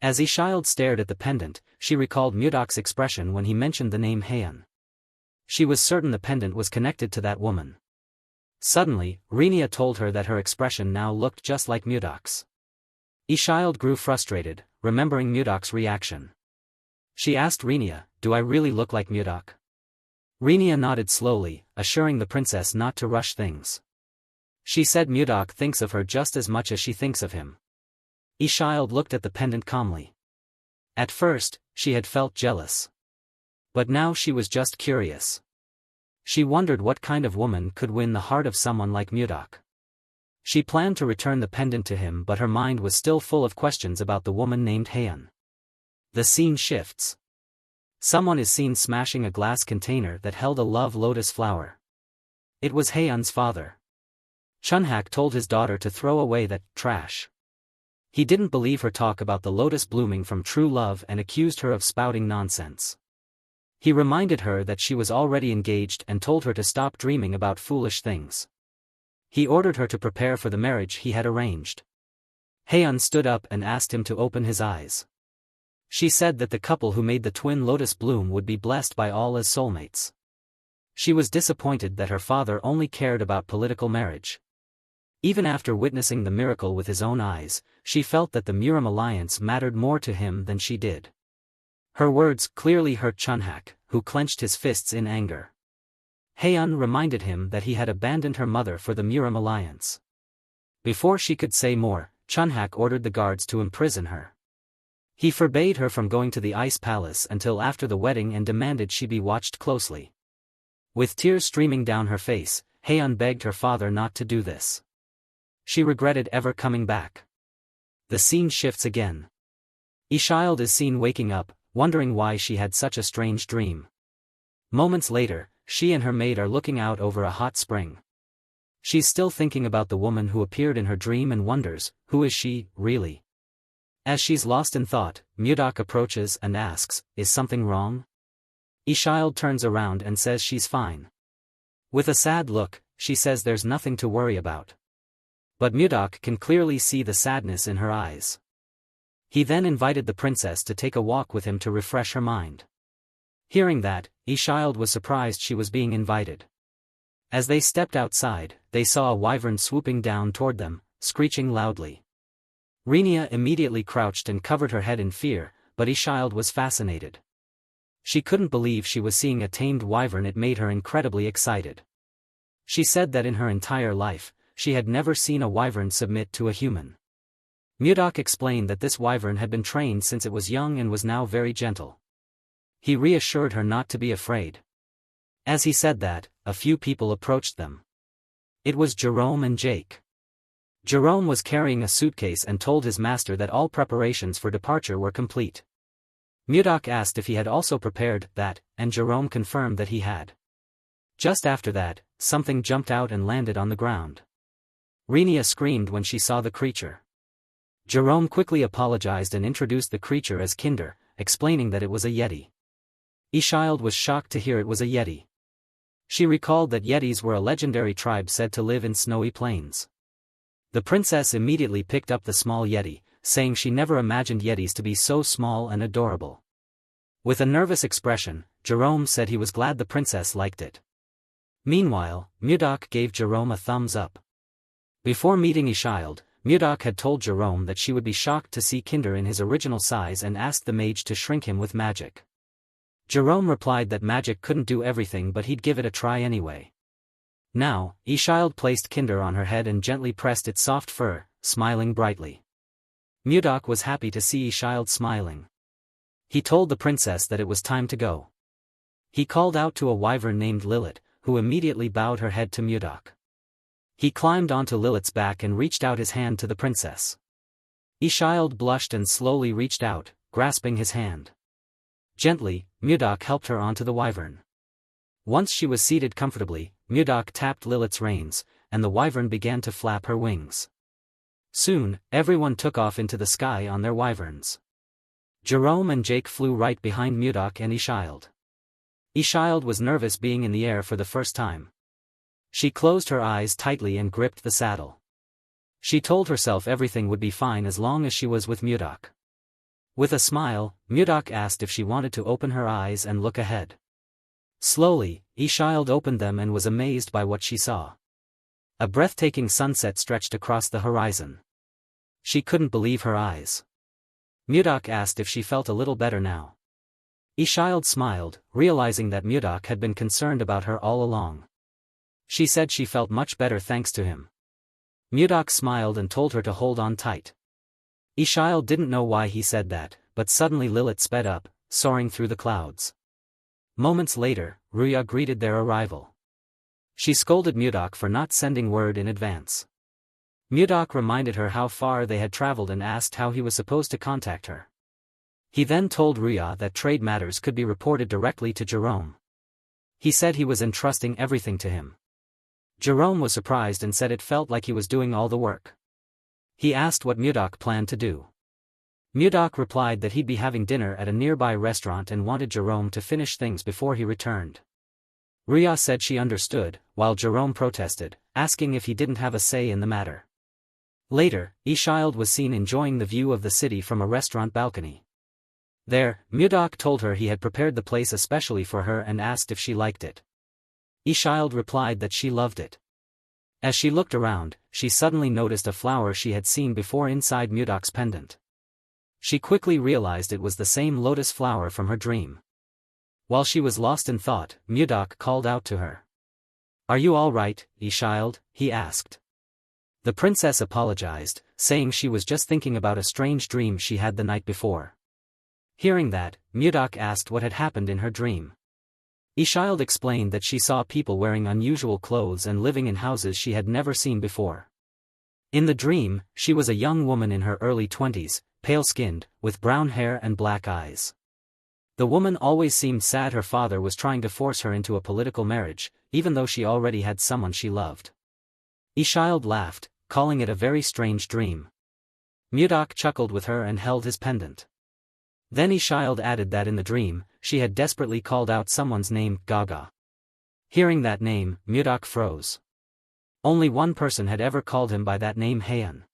As Ishild stared at the pendant, she recalled Mudok's expression when he mentioned the name Heian. She was certain the pendant was connected to that woman. Suddenly, Renia told her that her expression now looked just like Mudok's. Ishild grew frustrated, remembering Mudok's reaction. She asked Renia, "Do I really look like Mudok?" Renia nodded slowly, assuring the princess not to rush things. She said Mudok thinks of her just as much as she thinks of him. Ishild looked at the pendant calmly. At first, she had felt jealous. But now she was just curious. She wondered what kind of woman could win the heart of someone like Mudok. She planned to return the pendant to him, but her mind was still full of questions about the woman named Heian. The scene shifts. Someone is seen smashing a glass container that held a love lotus flower. It was Heian's father. Chunhak told his daughter to throw away that trash. He didn't believe her talk about the lotus blooming from true love and accused her of spouting nonsense. He reminded her that she was already engaged and told her to stop dreaming about foolish things. He ordered her to prepare for the marriage he had arranged. Heian stood up and asked him to open his eyes. She said that the couple who made the twin lotus bloom would be blessed by all as soulmates. She was disappointed that her father only cared about political marriage. Even after witnessing the miracle with his own eyes, she felt that the Murim alliance mattered more to him than she did. Her words clearly hurt Chunhak, who clenched his fists in anger. Heian reminded him that he had abandoned her mother for the Murim alliance. Before she could say more, Chunhak ordered the guards to imprison her. He forbade her from going to the ice palace until after the wedding and demanded she be watched closely. With tears streaming down her face, Heian begged her father not to do this. She regretted ever coming back. The scene shifts again. Ishild is seen waking up, wondering why she had such a strange dream. Moments later, she and her maid are looking out over a hot spring. She's still thinking about the woman who appeared in her dream and wonders, who is she, really? As she's lost in thought, Mudok approaches and asks, "Is something wrong?" Ishild turns around and says she's fine. With a sad look, she says there's nothing to worry about. But Mudok can clearly see the sadness in her eyes. He then invited the princess to take a walk with him to refresh her mind. Hearing that, Ishild was surprised she was being invited. As they stepped outside, they saw a wyvern swooping down toward them, screeching loudly. Renia immediately crouched and covered her head in fear, but Ishild was fascinated. She couldn't believe she was seeing a tamed wyvern. It made her incredibly excited. She said that in her entire life, she had never seen a wyvern submit to a human. Mudok explained that this wyvern had been trained since it was young and was now very gentle. He reassured her not to be afraid. As he said that, a few people approached them. It was Jerome and Jake. Jerome was carrying a suitcase and told his master that all preparations for departure were complete. Mudok asked if he had also prepared that, and Jerome confirmed that he had. Just after that, something jumped out and landed on the ground. Renia screamed when she saw the creature. Jerome quickly apologized and introduced the creature as Kinder, explaining that it was a yeti. Ishild was shocked to hear it was a yeti. She recalled that yetis were a legendary tribe said to live in snowy plains. The princess immediately picked up the small yeti, saying she never imagined yetis to be so small and adorable. With a nervous expression, Jerome said he was glad the princess liked it. Meanwhile, Mudok gave Jerome a thumbs up. Before meeting Ishild, Mudok had told Jerome that she would be shocked to see Kinder in his original size and asked the mage to shrink him with magic. Jerome replied that magic couldn't do everything but he'd give it a try anyway. Now, Ishild placed Kinder on her head and gently pressed its soft fur, smiling brightly. Mudok was happy to see Ishild smiling. He told the princess that it was time to go. He called out to a wyvern named Lilith, who immediately bowed her head to Mudok. He climbed onto Lilith's back and reached out his hand to the princess. Ishild blushed and slowly reached out, grasping his hand. Gently, Mudok helped her onto the wyvern. Once she was seated comfortably, Mudok tapped Lilith's reins, and the wyvern began to flap her wings. Soon, everyone took off into the sky on their wyverns. Jerome and Jake flew right behind Mudok and Ishild. Ishild was nervous being in the air for the first time. She closed her eyes tightly and gripped the saddle. She told herself everything would be fine as long as she was with Mudok. With a smile, Mudok asked if she wanted to open her eyes and look ahead. Slowly, Ishild opened them and was amazed by what she saw. A breathtaking sunset stretched across the horizon. She couldn't believe her eyes. Mudok asked if she felt a little better now. Ishild smiled, realizing that Mudok had been concerned about her all along. She said she felt much better thanks to him. Mudok smiled and told her to hold on tight. Ishild didn't know why he said that, but suddenly Lilith sped up, soaring through the clouds. Moments later, Ruya greeted their arrival. She scolded Mudok for not sending word in advance. Mudok reminded her how far they had traveled and asked how he was supposed to contact her. He then told Ruya that trade matters could be reported directly to Jerome. He said he was entrusting everything to him. Jerome was surprised and said it felt like he was doing all the work. He asked what Mudok planned to do. Mudok replied that he'd be having dinner at a nearby restaurant and wanted Jerome to finish things before he returned. Ruya said she understood, while Jerome protested, asking if he didn't have a say in the matter. Later, Ishild was seen enjoying the view of the city from a restaurant balcony. There, Mudok told her he had prepared the place especially for her and asked if she liked it. Ishild replied that she loved it. As she looked around, she suddenly noticed a flower she had seen before inside Mudok's pendant. She quickly realized it was the same lotus flower from her dream. While she was lost in thought, Mudok called out to her. "Are you all right, Ishild?" he asked. The princess apologized, saying she was just thinking about a strange dream she had the night before. Hearing that, Mudok asked what had happened in her dream. Ishild explained that she saw people wearing unusual clothes and living in houses she had never seen before. In the dream, she was a young woman in her early 20s, pale-skinned, with brown hair and black eyes. The woman always seemed sad her father was trying to force her into a political marriage, even though she already had someone she loved. Ishild laughed, calling it a very strange dream. Mudok chuckled with her and held his pendant. Then Ishild added that in the dream, she had desperately called out someone's name, Gaga. Hearing that name, Mudok froze. Only one person had ever called him by that name, Heian.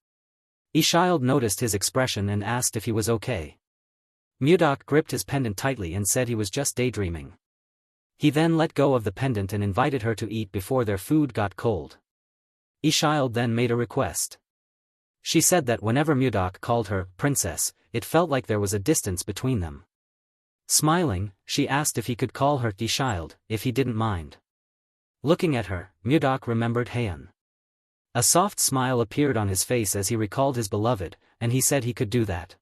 Ishild noticed his expression and asked if he was okay. Mudok gripped his pendant tightly and said he was just daydreaming. He then let go of the pendant and invited her to eat before their food got cold. Ishild then made a request. She said that whenever Mudok called her princess, it felt like there was a distance between them. Smiling, she asked if he could call her Ishild, if he didn't mind. Looking at her, Mudok remembered Heian. A soft smile appeared on his face as he recalled his beloved, and he said he could do that.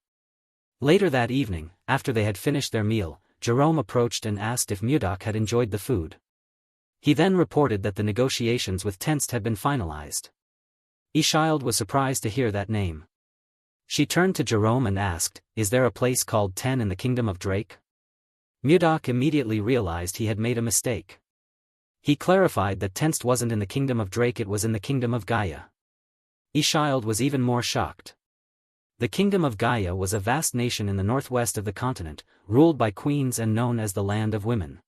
Later that evening, after they had finished their meal, Jerome approached and asked if Mudok had enjoyed the food. He then reported that the negotiations with Tenst had been finalized. Ishild was surprised to hear that name. She turned to Jerome and asked, "Is there a place called Ten in the Kingdom of Drake?" Mudok immediately realized he had made a mistake. He clarified that Tenst wasn't in the Kingdom of Drake, it was in the Kingdom of Gaia. Ishild was even more shocked. The Kingdom of Gaia was a vast nation in the northwest of the continent, ruled by queens and known as the Land of Women.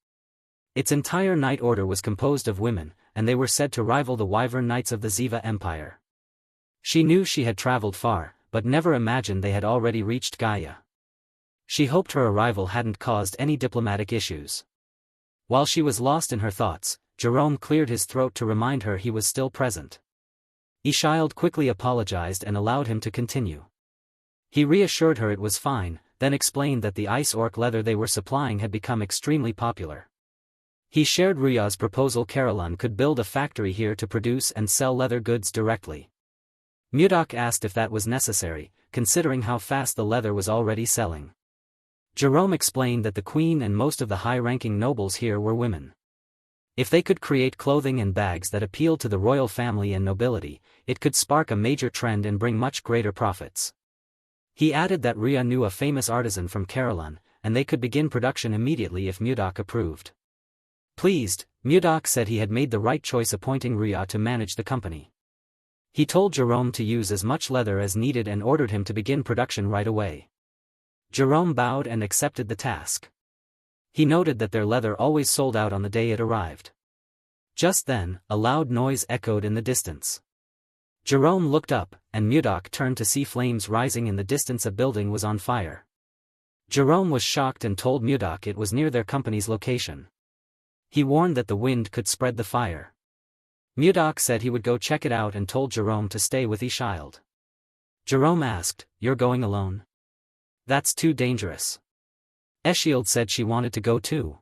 Its entire Knight Order was composed of women, and they were said to rival the Wyvern Knights of the Ziva Empire. She knew she had traveled far, but never imagined they had already reached Gaia. She hoped her arrival hadn't caused any diplomatic issues. While she was lost in her thoughts, Jerome cleared his throat to remind her he was still present. Ishild quickly apologized and allowed him to continue. He reassured her it was fine, then explained that the ice orc leather they were supplying had become extremely popular. He shared Rüya's proposal Caroline could build a factory here to produce and sell leather goods directly. Mudok asked if that was necessary, considering how fast the leather was already selling. Jerome explained that the queen and most of the high-ranking nobles here were women. If they could create clothing and bags that appealed to the royal family and nobility, it could spark a major trend and bring much greater profits. He added that Rüya knew a famous artisan from Caroline, and they could begin production immediately if Mudok approved. Pleased, Mudok said he had made the right choice appointing Rüya to manage the company. He told Jerome to use as much leather as needed and ordered him to begin production right away. Jerome bowed and accepted the task. He noted that their leather always sold out on the day it arrived. Just then, a loud noise echoed in the distance. Jerome looked up, and Mudok turned to see flames rising in the distance. A building was on fire. Jerome was shocked and told Mudok it was near their company's location. He warned that the wind could spread the fire. Mudok said he would go check it out and told Jerome to stay with Ishild. Jerome asked, "You're going alone?" "That's too dangerous." Ishild said she wanted to go too.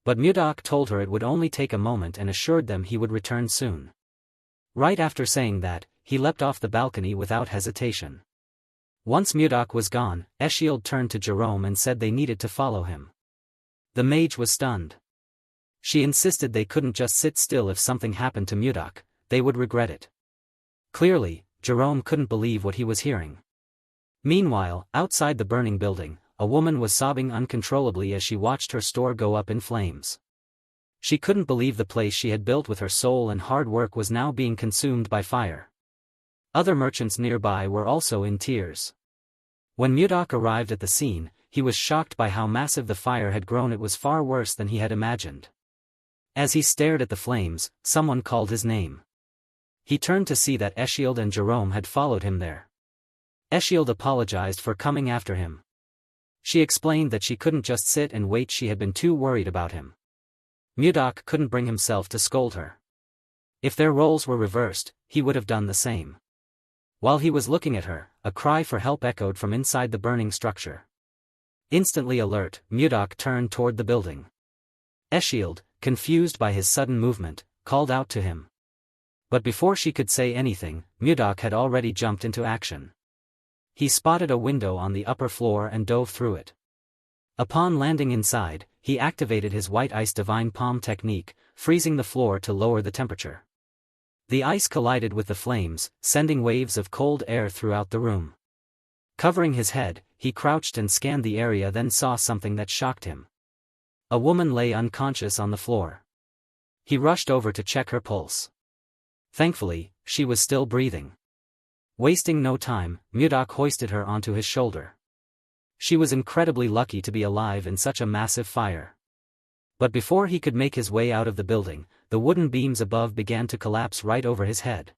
But Mudok told her it would only take a moment and assured them he would return soon. Right after saying that, he leapt off the balcony without hesitation. Once Mudok was gone, Ishild turned to Jerome and said they needed to follow him. The mage was stunned. She insisted they couldn't just sit still. If something happened to Mudok, they would regret it. Clearly, Jerome couldn't believe what he was hearing. Meanwhile, outside the burning building, a woman was sobbing uncontrollably as she watched her store go up in flames. She couldn't believe the place she had built with her soul and hard work was now being consumed by fire. Other merchants nearby were also in tears. When Mudok arrived at the scene, he was shocked by how massive the fire had grown. It was far worse than he had imagined. As he stared at the flames, someone called his name. He turned to see that Ishild and Jerome had followed him there. Ishild apologized for coming after him. She explained that she couldn't just sit and wait, she had been too worried about him. Mudok couldn't bring himself to scold her. If their roles were reversed, he would have done the same. While he was looking at her, a cry for help echoed from inside the burning structure. Instantly alert, Mudok turned toward the building. Ishild, confused by his sudden movement, called out to him. But before she could say anything, Mudok had already jumped into action. He spotted a window on the upper floor and dove through it. Upon landing inside, he activated his white ice divine palm technique, freezing the floor to lower the temperature. The ice collided with the flames, sending waves of cold air throughout the room. Covering his head, he crouched and scanned the area, then saw something that shocked him. A woman lay unconscious on the floor. He rushed over to check her pulse. Thankfully, she was still breathing. Wasting no time, Mudok hoisted her onto his shoulder. She was incredibly lucky to be alive in such a massive fire. But before he could make his way out of the building, the wooden beams above began to collapse right over his head.